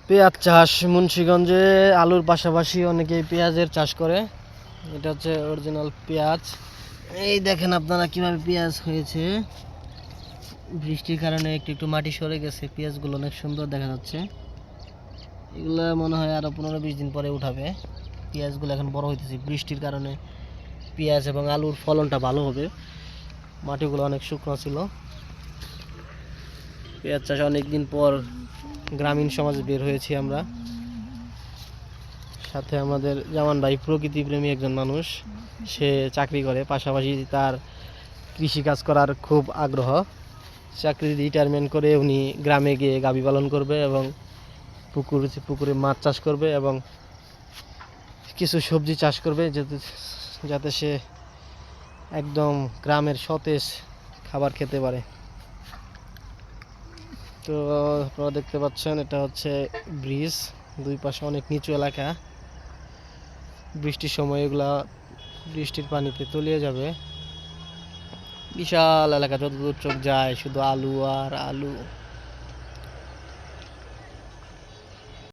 পেঁয়াজ চাষ মুন্সিগঞ্জে আলুর পাশাপাশি অনেকেই পেঁয়াজের চাষ করে। এটা হচ্ছে অরিজিনাল পেঁয়াজ। এই দেখেন আপনারা কিভাবে পেঁয়াজ হয়েছে। বৃষ্টির কারণে একটু একটু মাটি সরে গেছে, পেঁয়াজগুলো অনেক সুন্দর দেখা যাচ্ছে। এগুলো মনে হয় আরো 15-20 দিন পরে উঠাবে। পেঁয়াজগুলো এখন বড় হইতেছে, বৃষ্টির কারণে পেঁয়াজ এবং আলুর ফলনটা ভালো হবে। মাটিগুলো অনেক শুকনো ছিল। পেঁয়াজ চাষ অনেকদিন পর গ্রামীণ সমাজে বের হয়েছি আমরা। সাথে আমাদের জামান ভাই প্রকৃতিপ্রেমী একজন মানুষ, সে চাকরি করে, পাশাপাশি তার কৃষিকাজ করার খুব আগ্রহ। চাকরি রিটায়ারমেন্ট করে উনি গ্রামে গিয়ে গাভী পালন করবে এবং পুকুরে মাছ চাষ করবে এবং কিছু সবজি চাষ করবে, যাতে সে একদম গ্রামের সতেজ খাবার খেতে পারে। তো আপনারা দেখতে পাচ্ছেন এটা হচ্ছে ব্রিজ, দুই পাশে অনেক নিচু এলাকা। বৃষ্টির সময় এগুলা বৃষ্টির পানিতে তলিয়ে যাবে। বিশাল এলাকা, যতদূর চোখ যায় শুধু আলু আর আলু।